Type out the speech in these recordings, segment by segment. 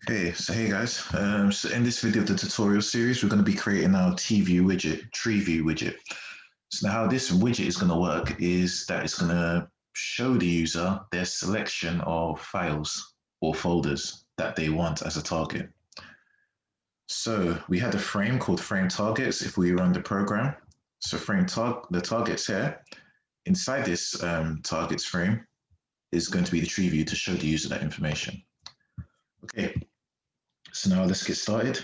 Hey, so hey guys, so in this video of the tutorial series, we're going to be creating our Treeview widget. So now how this widget is going to work is that it's going to show the user their selection of files or folders that they want as a target. So we had a frame called frame targets if we run the program. So the targets here, inside this targets frame is going to be the Treeview to show the user that information. Okay. So now let's get started.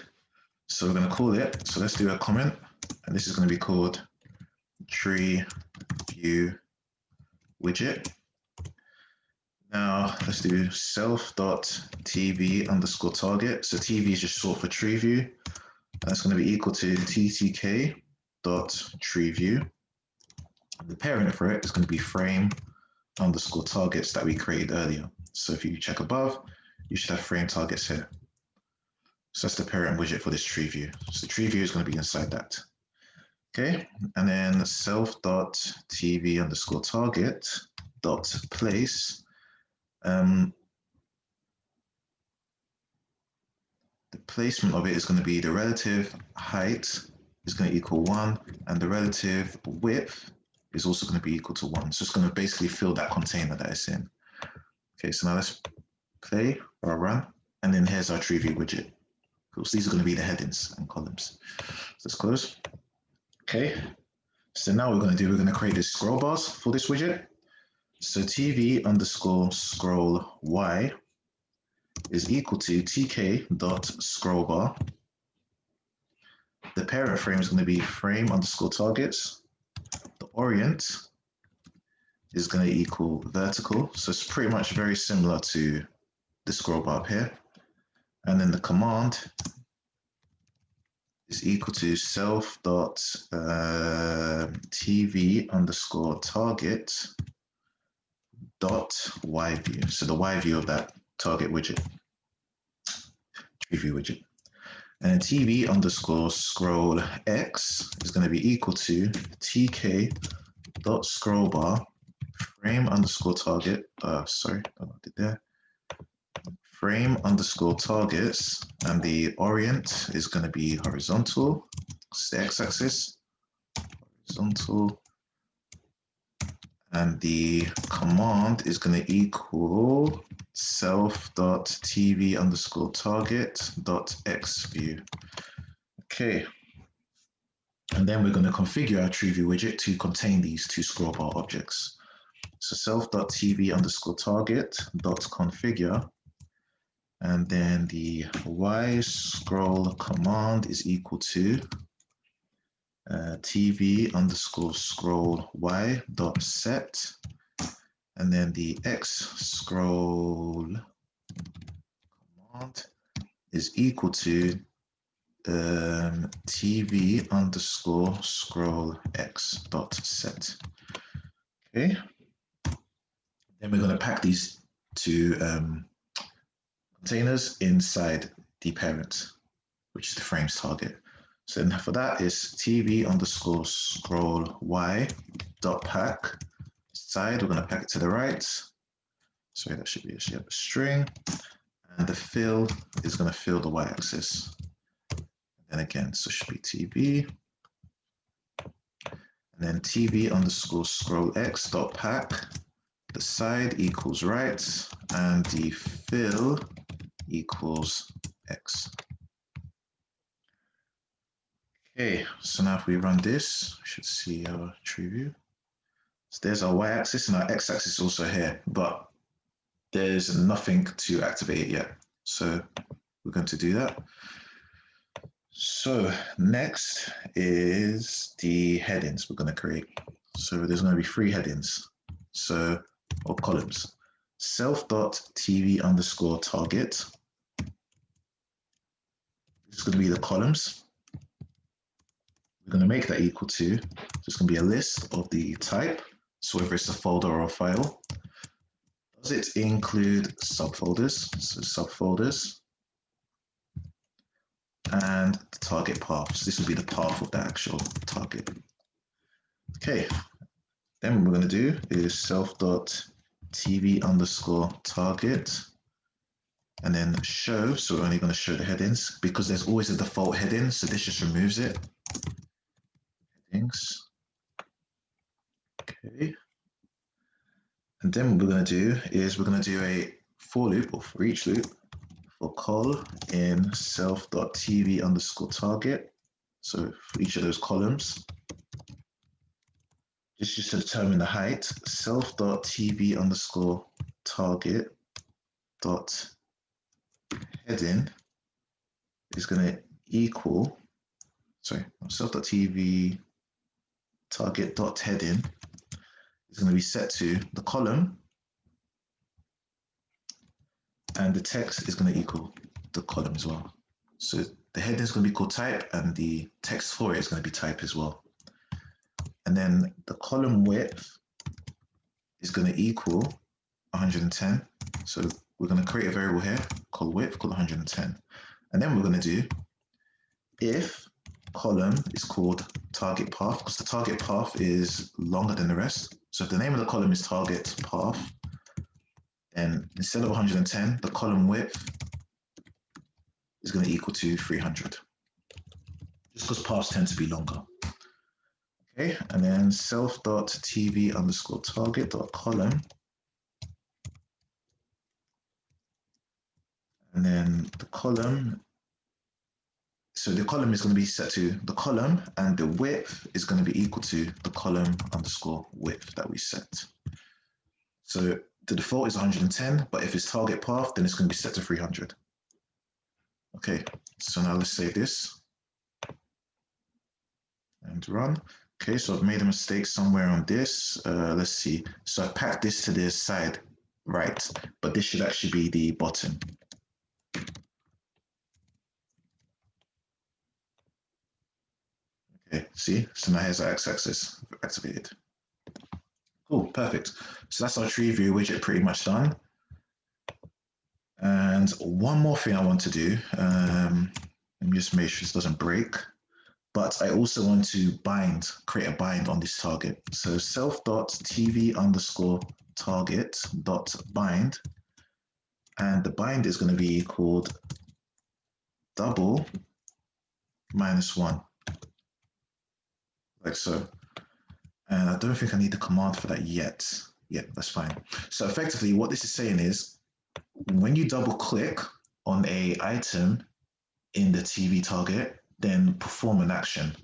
So we're going to call it, so let's do a comment, and this is going to be called Treeview widget. Now let's do self.tv underscore target. So TV is just short for Treeview, and that's going to be equal to tk.tk. The parent for it is going to be frame underscore targets that we created earlier. So if you check above, you should have frame targets here. So that's the parent widget for this Treeview. So Treeview is going to be inside that. Okay, and then self.tv underscore target dot place. The placement of it is going to be the relative height is going to equal 1, and the relative width is also going to be equal to 1. So it's going to basically fill that container that it's in. Okay, so now let's play or run, and then here's our Treeview widget. So these are going to be the headings and columns. So let's close. Okay, so now we're going to create this scroll bars for this widget. So TV underscore scroll y is equal to tk.scrollbar. The parent frame is going to be frame underscore targets. The orient is going to equal vertical. So it's pretty much very similar to the scroll bar up here. And then the command is equal to self.tv underscore target dot y view. So the y view of that target widget, Treeview widget. And then TV underscore scroll x is going to be equal to tk dot scrollbar frame underscore target. Sorry, I did there. Frame underscore targets, and the orient is going to be horizontal. It's the x-axis, horizontal, and the command is going to equal self.tv underscore target dot x view. Okay, and then we're going to configure our Treeview widget to contain these two scroll bar objects. So self.tv underscore target dot configure, and then the y scroll command is equal to tv underscore scroll y dot set, and then the x scroll command is equal to tv underscore scroll x dot set. Okay, then we're going to pack these two containers inside the parent, which is the frame's target. So then for that is tv underscore scroll y dot pack. Side, we're going to pack it to the right. Sorry, that should be a string. And the fill is going to fill the y-axis. And again, so it should be tv. And then tv underscore scroll x dot pack. The side equals right, and the fill equals x. Okay, so now if we run this, we should see our Treeview. So there's our y-axis, and our x-axis is also here, but there's nothing to activate it yet. So we're going to do that. So next is the headings we're going to create. So there's going to be 3 headings, so or columns. Self.tv underscore target. This is going to be the columns. We're going to make that equal to, it's going to be a list of the type, so whether it's a folder or a file. Does it include subfolders? So subfolders. And the target path. So this will be the path of the actual target. Okay, then what we're going to do is self.tv underscore target, and then show. So we're only going to show the headings because there's always a default heading. So this just removes it. Headings. Okay. And then what we're going to do is we're going to do a for loop or for each loop for col in self.tv_target. So for each of those columns, just to determine the height, self.tv_target dot heading is going to equal, self.tv target dot heading is going to be set to the column, and the text is going to equal the column as well. So the heading is going to be called type, and the text for it is going to be type as well. And then the column width is going to equal 110. So we're going to create a variable here called width called 110. And then we're going to do if column is called target path, because the target path is longer than the rest. So if the name of the column is target path, then instead of 110, the column width is going to equal to 300, just because paths tend to be longer. Okay, and then self.tv_target.column, and then the column. So the column is going to be set to the column, and the width is going to be equal to the column underscore width that we set. So the default is 110, but if it's target path, then it's going to be set to 300. Okay, so now let's save this and run. Okay, so I've made a mistake somewhere on this. Let's see. So I packed this to the side right, but this should actually be the bottom. Okay, see? So now here's our x-axis activated. Cool, perfect. So that's our Treeview widget pretty much done. And one more thing I want to do, let me just make sure this doesn't break, but I also want to create a bind on this target. So self.tv_target.bind, and the bind is going to be called double -1, like so. And I don't think I need the command for that yet. Yeah, that's fine. So effectively what this is saying is, when you double click on a item in the TV target, then perform an action.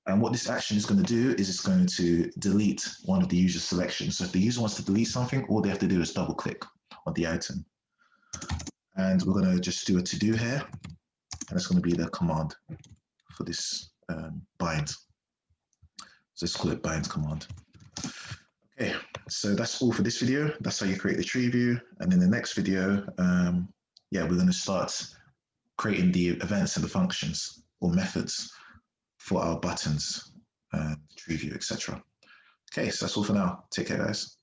And what this action is going to do is it's going to delete one of the user's selections. So if the user wants to delete something, all they have to do is double click on the item. And we're going to just do a to-do here, and it's going to be the command for this bind. So let's call it bind command. Okay, so that's all for this video. That's how you create the Treeview. And in the next video, we're going to start creating the events and the functions or methods for our buttons, Treeview, etc. Okay, so that's all for now. Take care, guys.